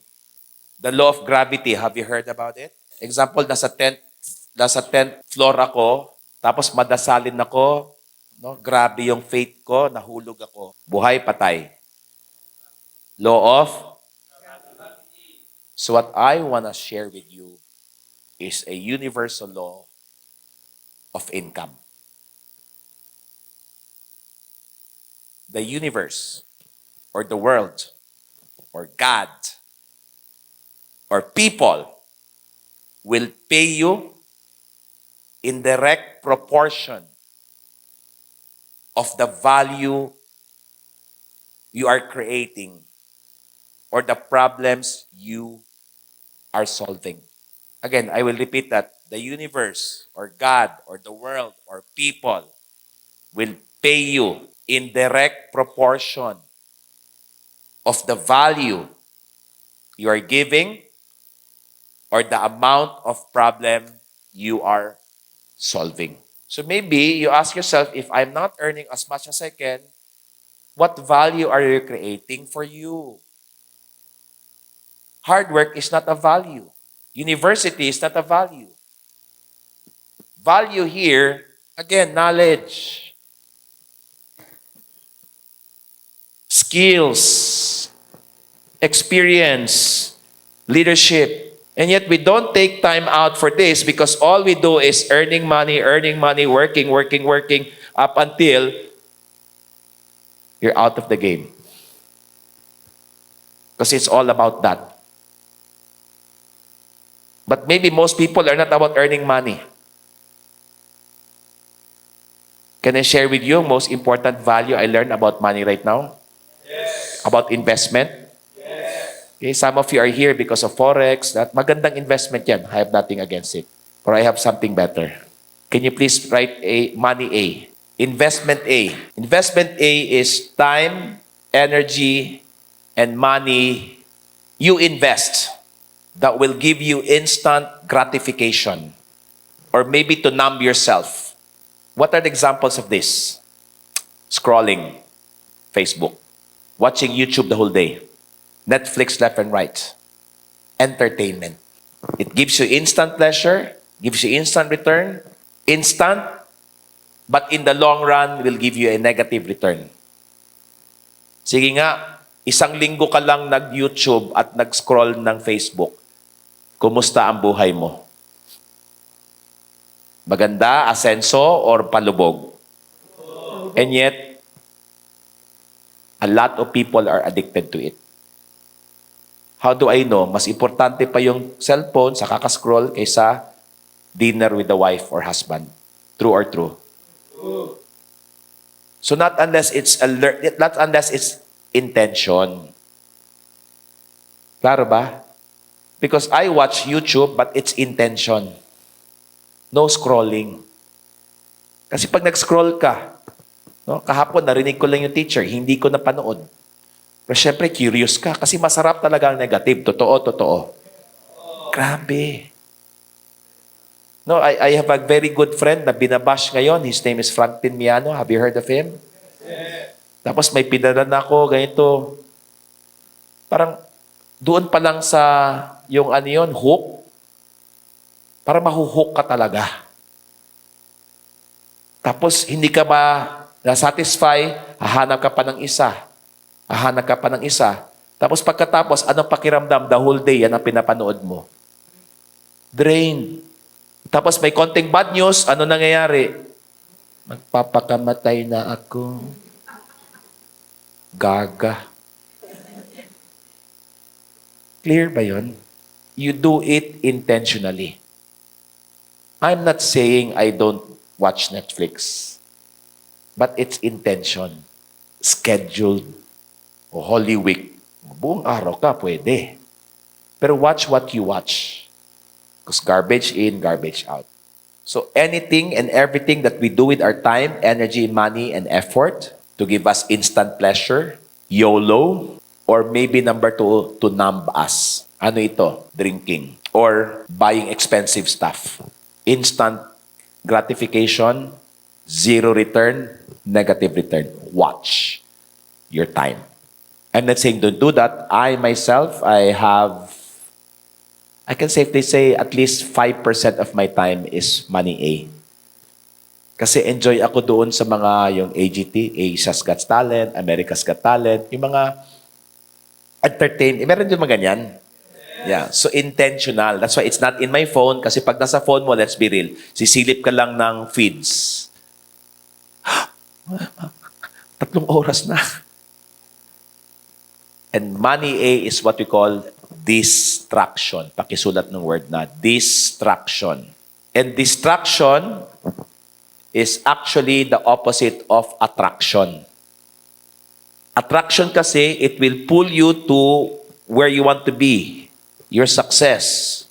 The law of gravity, have you heard about it? Example, nasa 10th floor ako, tapos madasalin ako, no? Grabe yung faith ko, nahulog ako. Buhay, patay. Law of? So what I want to share with you is a universal law of income. The universe, or the world, or God, or people will pay you in direct proportion of the value you are creating or the problems you are solving. Again, I will repeat that. the universe or God or the world or people will pay you in direct proportion of the value you are giving or the amount of problem you are solving. So maybe you ask yourself, if I'm not earning as much as I can, what value are you creating for you? Hard work is not a value. University is not a value. Value here, again, knowledge, skills, experience, leadership. And yet we don't take time out for this because all we do is earning money, working, up until you're out of the game. Because it's all about that. But maybe most people are not about earning money. Can I share with you most important value I learned about money right now? Yes. About investment? Yes. Okay, some of you are here because of Forex. That magandang investment yan. I have nothing against it. Or I have something better. Can you please write money A? Investment A. Investment A is time, energy, and money you invest that will give you instant gratification or maybe to numb yourself. What are the examples of this? Scrolling Facebook, watching YouTube the whole day, Netflix left and right, entertainment. It gives you instant pleasure, gives you instant return, instant, but in the long run will give you a negative return. Sige nga, isang linggo ka lang nag-YouTube at nag-scroll ng Facebook. Kumusta ang buhay mo? Maganda, asenso, or palubog? And yet, a lot of people are addicted to it. How do I know? Mas importante pa yung cellphone sa kakascroll kaysa dinner with the wife or husband. True or true? So not unless it's intention. Klaro ba? Because I watch YouTube but it's intention. No scrolling. Kasi pag nag-scroll ka, no, kahapon narinig ko lang yung teacher, hindi ko napanood. Pero syempre curious ka kasi masarap talaga ang negative. Totoo. Grabe. No, I have a very good friend na binabash ngayon. His name is Franklin Miano. Have you heard of him? Yes. Tapos may pinaran ako, ganito. Parang doon pa lang sa yung ano yun, hook. Para mahuhook ka talaga. Tapos hindi ka ba na-satisfy, hahanap ka pa ng isa. Hahanap ka pa ng isa. Tapos pagkatapos, anong pakiramdam? The whole day, yan ang pinapanood mo. Drain. Tapos may konting bad news, ano nangyayari? Magpapakamatay na ako. Gaga. Clear ba yun? You do it intentionally. I'm not saying I don't watch Netflix. But it's intention. Scheduled. O Holy Week. Buong araw ka, pwede. Pero watch what you watch. Because garbage in, garbage out. So anything and everything that we do with our time, energy, money, and effort to give us instant pleasure, YOLO, or maybe number 2, to numb us. Ano ito? Drinking. Or buying expensive stuff. Instant gratification, zero return, negative return. Watch your time. I'm not saying don't do that. I myself, I can safely say at least 5% of my time is money A. Kasi enjoy ako doon sa mga yung AGT, Asia's Got Talent, America's Got Talent, yung mga meron din mga ganyan. Yeah, so intentional. That's why it's not in my phone kasi pag nasa phone mo, let's be real, sisilip ka lang ng feeds. 3 oras na. And money A is what we call distraction. Pakisulat ng word na distraction. And distraction is actually the opposite of attraction. Attraction kasi, it will pull you to where you want to be, your success.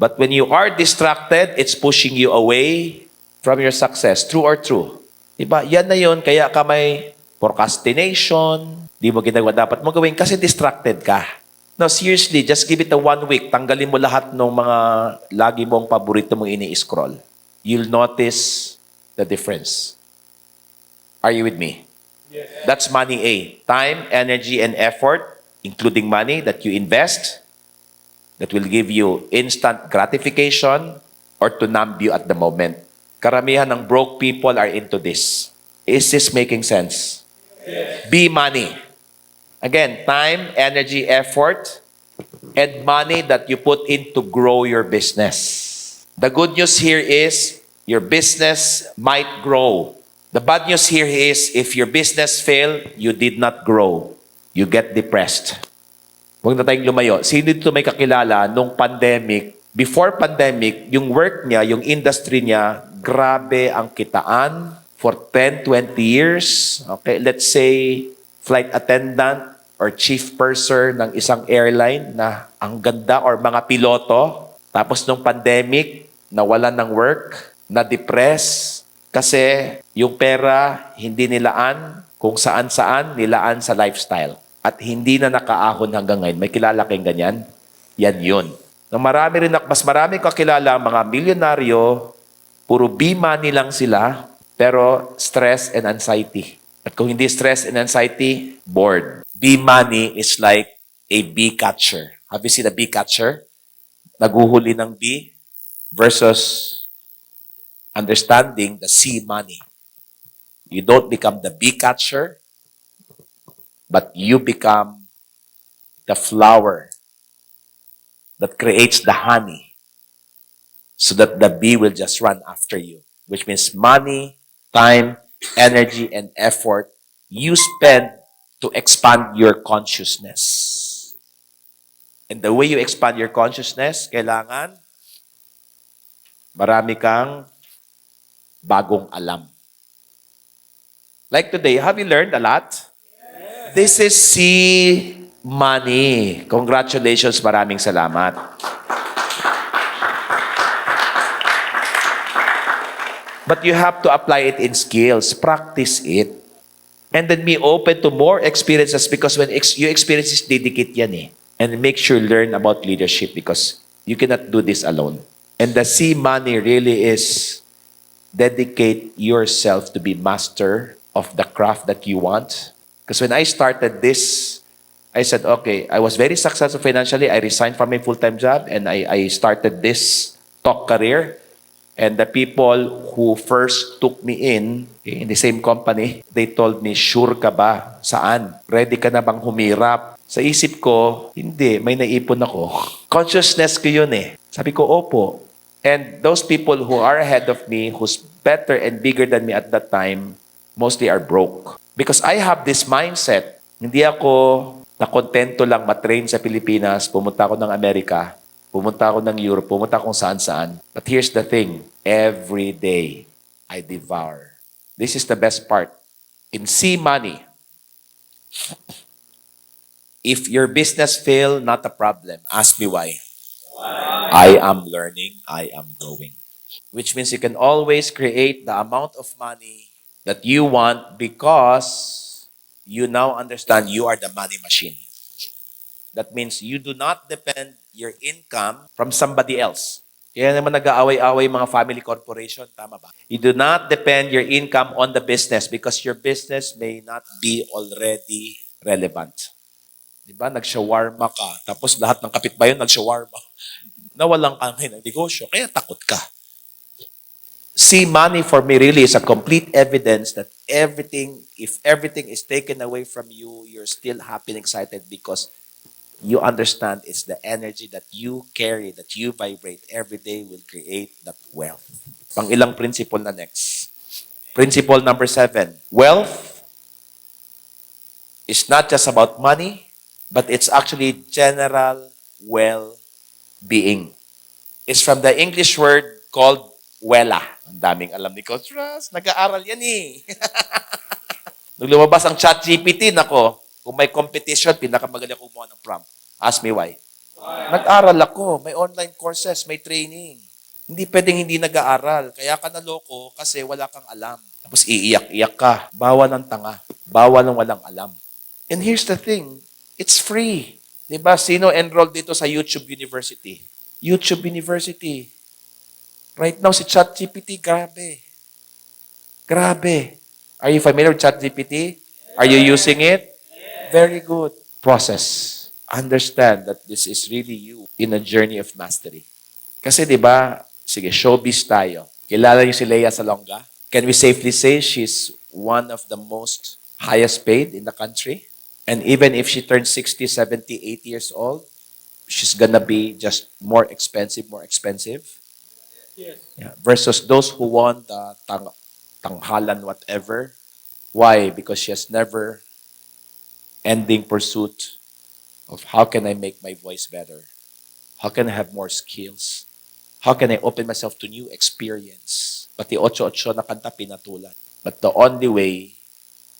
But when you are distracted, it's pushing you away from your success. True or true? Diba? Yan na yun. Kaya ka may procrastination. Di mo ginagawa dapat mo gawin kasi distracted ka. No, seriously, just give it a 1 week. Tanggalin mo lahat ng mga lagi mong paborito mong ini-scroll. You'll notice the difference. Are you with me? Yes. That's money A. Time, energy, and effort, including money that you invest, that will give you instant gratification or to numb you at the moment. Karamihan ng broke people are into this. Is this making sense? Yes. B, money. Again, time, energy, effort, and money that you put in to grow your business. The good news here is your business might grow. The bad news here is if your business fail, you did not grow. You get depressed. Huwag na tayong lumayo. Sino dito may kakilala nung pandemic? Before pandemic, yung work niya, yung industry niya, grabe ang kitaan for 10, 20 years. Okay, let's say flight attendant or chief purser ng isang airline na ang ganda or mga piloto. Tapos nung pandemic, nawalan ng work, na-depress kasi yung pera hindi nilaan kung saan-saan, nilaan sa lifestyle. At hindi na nakaahon hanggang ngayon. May kilala kayong ganyan? Yan yun. Mas marami kakilala mga milyonaryo, puro B-money lang sila, pero stress and anxiety. At kung hindi stress and anxiety, bored. B-money is like a bee catcher. Have you seen a bee catcher? Naguhuli ng bee versus understanding the C money. You don't become the bee catcher, but you become the flower that creates the honey so that the bee will just run after you, which means money, time, energy, and effort you spend to expand your consciousness. And the way you expand your consciousness, kailangan marami kang bagong alam. Like today, have you learned a lot? Yes. This is C money. Congratulations, maraming salamat. But you have to apply it in skills. Practice it. And then be open to more experiences because when you experience this, dedicate yan eh. And make sure learn about leadership because you cannot do this alone. And the C money really is dedicate yourself to be master of the craft that you want. Because when I started this, I said, okay, I was very successful financially. I resigned from my full-time job and I started this talk career. And the people who first took me in the same company, they told me, sure ka ba? Saan? Ready ka na bang humirap? Sa isip ko, hindi, may naipon ako. Consciousness ko yun eh. Sabi ko, opo. And those people who are ahead of me, who's better and bigger than me at that time, mostly are broke. Because I have this mindset, hindi ako nakontento lang matrain sa Pilipinas, pumunta ako ng Amerika, pumunta ako ng Europe, pumunta akong saan-saan. But here's the thing, every day I devour. This is the best part. In C money, if your business fail, not a problem. Ask me why. I am learning, I am growing. Which means you can always create the amount of money that you want because you now understand you are the money machine. That means you do not depend your income from somebody else. Kaya naman nag-aaway-aaway mga family corporation, tama ba? You do not depend your income on the business because your business may not be already relevant. Diba? Nag-shawarma ka, tapos lahat ng kapitbayan nag-shawarma. Nawalan ka ng negosyo, kaya takot ka. See, money for me really is a complete evidence that if everything is taken away from you, you're still happy and excited because you understand it's the energy that you carry, that you vibrate every day will create that wealth. Pang-ilang principle na next. Principle number 7. Wealth is not just about money, but it's actually general well-being. It's from the English word called wela. Ang daming alam ni Coach Ras. Nag-aaral yan eh. Nung lumabas ang ChatGPT, nako, kung may competition, pinakamagaling kumuha ng prompt. Ask me why. Nag-aral ako. May online courses, may training. Hindi pwedeng hindi nag-aaral. Kaya ka naloko kasi wala kang alam. Tapos iiyak-iyak ka. Bawa ng tanga. Bawa ng walang alam. And here's the thing. It's free. Diba? Sino enrolled dito sa YouTube University? YouTube University. Right now, si ChatGPT, grabe. Grabe. Are you familiar with ChatGPT? Are you using it? Very good. Process. Understand that this is really you in a journey of mastery. Kasi di ba, sige, showbiz tayo. Kilala niyo si Lea Salonga? Can we safely say she's one of the most highest paid in the country? And even if she turns 60, 70, 80 years old, she's gonna be just more expensive, more expensive. Yeah. Versus those who won the tanghalan whatever. Why? Because she has never ending pursuit of how can I make my voice better? How can I have more skills? How can I open myself to new experience? Pati ocho-ocho na kanta pinatulan. But the only way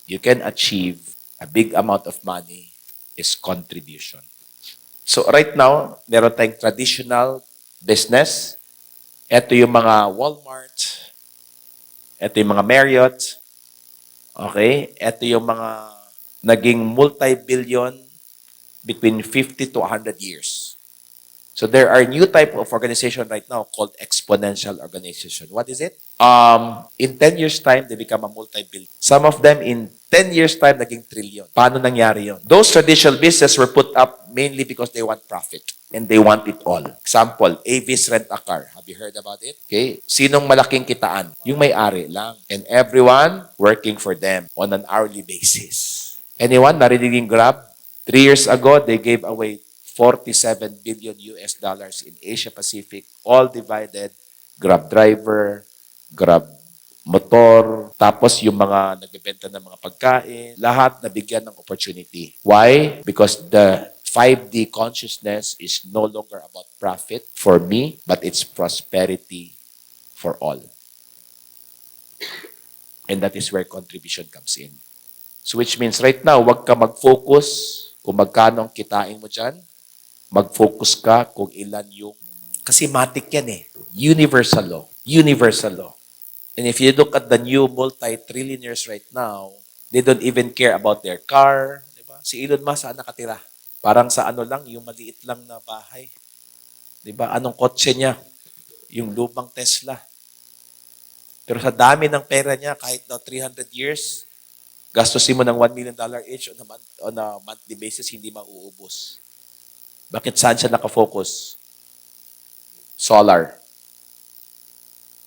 you can achieve a big amount of money is contribution. So right now, meron tayong traditional business. Ito yung mga Walmart. Ito yung mga Marriott. Okay? Ito yung mga naging multi-billion between 50 to 100 years. So there are new type of organization right now called exponential organization. What is it? In 10 years time, they become a multi-billion. Some of them in 10 years time, naging trillion. Paano nangyari yon? Those traditional businesses were put up mainly because they want profit and they want it all. Example, Avis Rent a Car. Have you heard about it? Okay. Sinong malaking kitaan? Yung may-ari lang. And everyone working for them on an hourly basis. Anyone narinig yung Grab? 3 years ago, they gave away 47 billion US dollars in Asia Pacific, all divided, Grab driver, Grab motor, tapos yung mga nagbebenta ng mga pagkain, lahat nabigyan ng opportunity. Why? Because the 5D consciousness is no longer about profit for me, but it's prosperity for all. And that is where contribution comes in. So which means right now, wag ka mag-focus kung magkano ang kitain mo dyan. Mag-focus ka kung ilan yung... Kasi matik yan eh. Universal law. Universal law. And if you look at the new multi-trillionaires right now, they don't even care about their car. Diba? Si Elon Musk, saan nakatira? Parang sa ano lang, yung maliit lang na bahay. Diba? Anong kotse niya? Yung lumang Tesla. Pero sa dami ng pera niya, kahit na 300 years, gastusin mo ng $1 million each on a monthly basis, hindi mauubos. Bakit saan siya nakafocus? Solar.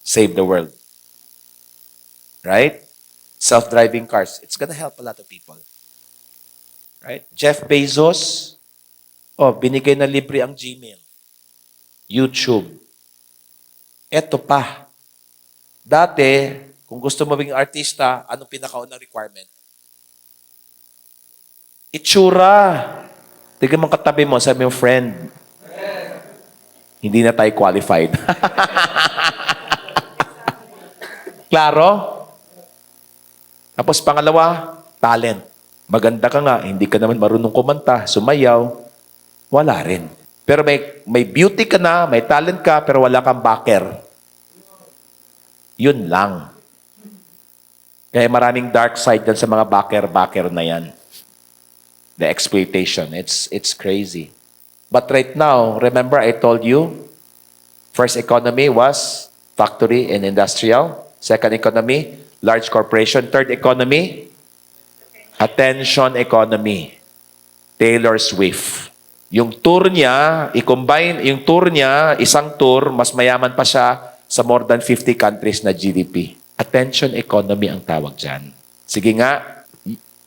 Save the world. Right? Self-driving cars. It's gonna help a lot of people. Right? Jeff Bezos, binigay na libre ang Gmail. YouTube. Eto pa. Dati, kung gusto mo maging artista, anong pinakaunang requirement? Itsura. Tignan mo katabi mo, sabi mo, friend, hindi na tayo qualified. Klaro? Tapos pangalawa, talent. Maganda ka nga, hindi ka naman marunong kumanta, sumayaw, wala rin. Pero may beauty ka na, may talent ka, pero wala kang backer. Yun lang. Kaya maraming dark side dyan sa mga backer na yan. The exploitation. It's crazy. But right now, remember I told you, first economy was factory and industrial. Second economy, large corporation. Third economy, attention economy. Taylor Swift. Yung tour niya, i-combine, yung tour niya, isang tour, mas mayaman pa siya sa more than 50 countries na GDP. Attention economy ang tawag dyan. Sige nga,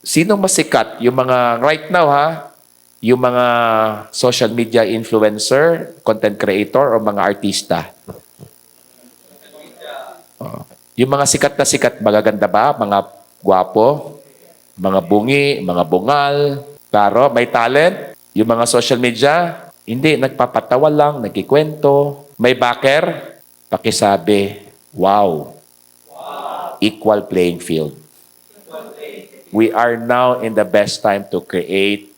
sinong masikat? Yung mga, right now yung mga social media influencer, content creator, o mga artista? Yung mga sikat na sikat, magaganda ba? Mga gwapo? Mga bungi? Mga bungal? Klaro, may talent? Yung mga social media, hindi, nagpapatawa lang, nagkikwento. May backer? Pakisabi, wow. Equal playing field. We are now in the best time to create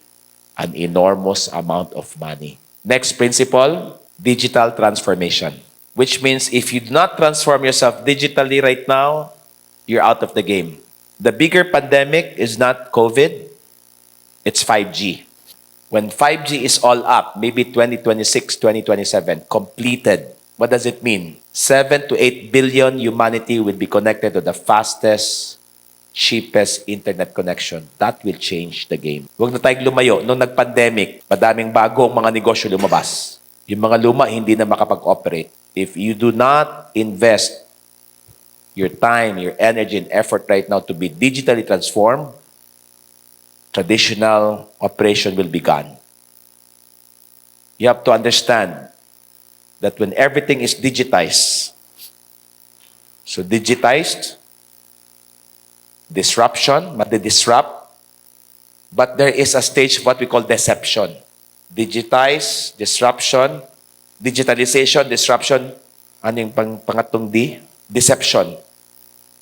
an enormous amount of money. Next principle, digital transformation. Which means if you do not transform yourself digitally right now, you're out of the game. The bigger pandemic is not COVID, it's 5G. When 5G is all up, maybe 2026, 2027, completed, what does it mean? 7 to 8 billion humanity will be connected to the fastest, cheapest internet connection. That will change the game. Huwag na tayong lumayo. Nung nag-pandemic, madaming bagong mga negosyo lumabas. Yung mga luma, hindi na makapag-operate. If you do not invest your time, your energy, and effort right now to be digitally transformed, traditional operation will be gone. You have to understand that when everything is digitized, so digitized, disruption, madi-disrupt, but there is a stage of what we call deception. Digitize, disruption, digitalization, disruption, ano yung pangatong D? Deception.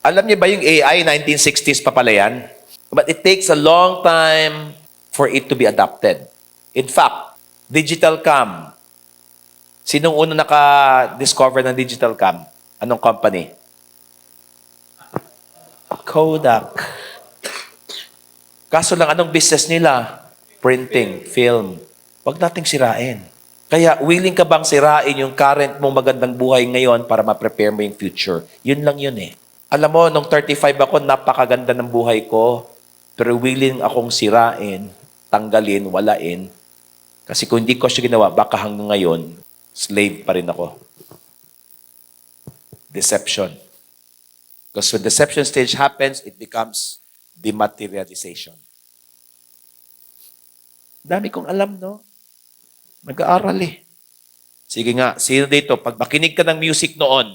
Alam niyo ba yung AI, 1960s pa pala yan? But it takes a long time for it to be adopted. In fact, digital cam. Sinong una naka-discover ng digital cam? Anong company? Kodak. Kaso lang, anong business nila? Printing, film. Huwag nating sirain. Kaya, willing ka bang sirain yung current mong magandang buhay ngayon para ma-prepare mo yung future? Yun lang yun eh. Alam mo, nung 35 ako, napakaganda ng buhay ko. Pero willing akong sirain, tanggalin, walain. Kasi kung hindi ko siya ginawa, baka hanggang ngayon, slave pa rin ako. Deception. Because when deception stage happens, it becomes dematerialization. Dami kong alam, no? Nag-aaral eh. Sige nga, sino dito, pag makinig ka ng music noon,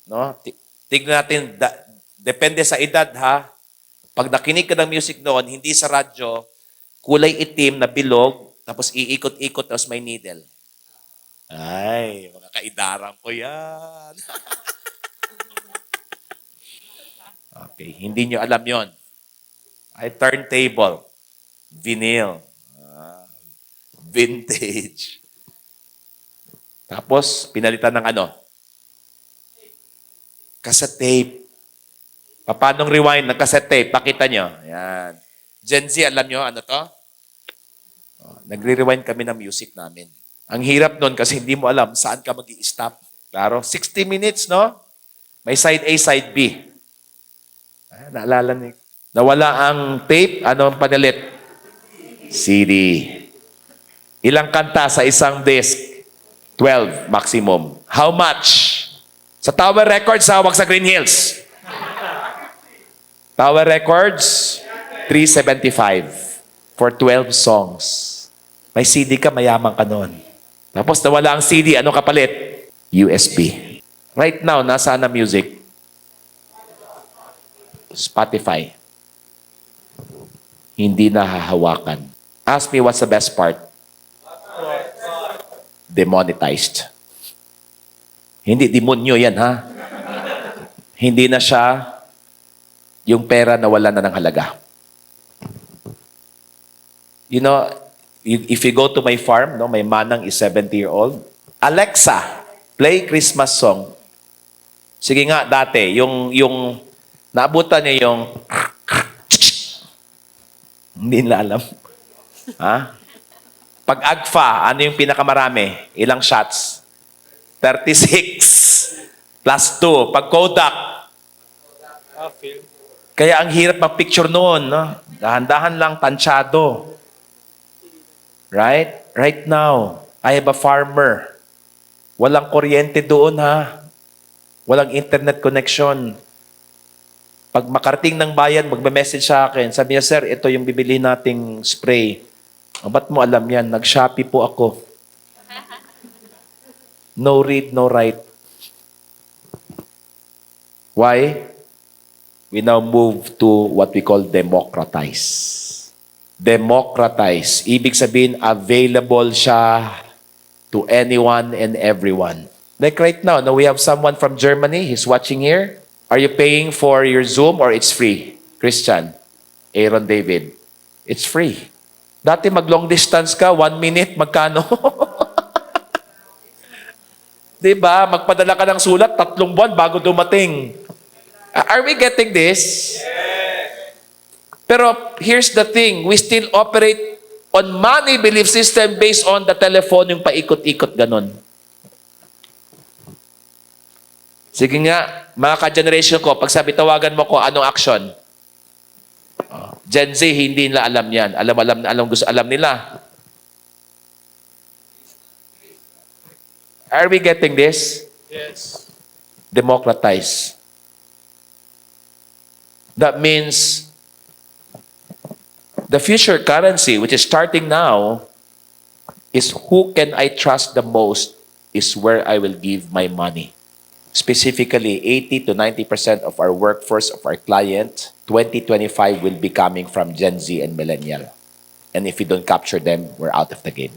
no? Tignan natin, depende sa edad ha. Pag nakinig ka ng music noon, hindi sa radyo, kulay itim na bilog, tapos iikot-ikot, tapos may needle. Ay, mga kaidarang ko yan. Okay, hindi nyo alam yon. Ay, turntable, vinyl, vintage. Tapos, pinalitan ng ano? Cassette tape. Paanong rewind ng cassette tape? Pakita nyo. Yan. Gen Z, alam nyo ano to? Nagre-rewind kami ng music namin. Ang hirap nun kasi hindi mo alam saan ka mag-i-stop. Claro, 60 minutes, no? May side A, side B. Naalala niyo. Nawala ang tape, ano ang panalit? CD. Ilang kanta sa isang disc? 12 maximum. How much? Sa Tower Records, hawak sa Green Hills. Tower Records, $375 for 12 songs. May CD ka, mayaman ka nun. Tapos nawala ang CD, ano kapalit? USB. Right now, nasaan na music? Spotify. Hindi na hahawakan. Ask me what's the best part? Demonetized. Hindi demonyo yan, ha? Hindi na siya yung pera na wala na ng halaga. You know, if you go to my farm, no, my manang is 70-year-old. Alexa, play Christmas song. Sige nga, dati, yung naabutan niya yung hindi nila alam. Ha? Pag agfa, ano yung pinakamarami? Ilang shots? 36 plus 2. Pag Kodak, kaya ang hirap mag-picture noon, no? Dahan-dahan lang, tansyado. Right? Right now, I have a farmer. Walang kuryente doon, ha? Walang internet connection. Pag makarating ng bayan, magme-message sa akin. Sabi niya, sir, ito yung bibili nating spray. O, ba't mo alam yan? Nag-Shopee po ako. No read, no write. Why? We now move to what we call democratize. Democratize. Ibig sabihin, available siya to anyone and everyone. Like right now we have someone from Germany. He's watching here. Are you paying for your Zoom or it's free? Christian, Aaron David. It's free. Dati mag-long distance ka, 1 minute, magkano? Di ba? Magpadala ka ng sulat, 3 buwan bago dumating. Are we getting this? Pero here's the thing, we still operate on money belief system based on the telephone, yung paikot-ikot ganun. Sige nga, mga ka-generation ko, pag sabi tawagan mo ko, anong action? Gen Z, hindi nila alam yan. Alam nila. Are we getting this? Yes. Democratize. That means the future currency, which is starting now, is who can I trust the most is where I will give my money. Specifically, 80 to 90% of our workforce, of our client, 2025 will be coming from Gen Z and Millennial. And if we don't capture them, we're out of the game.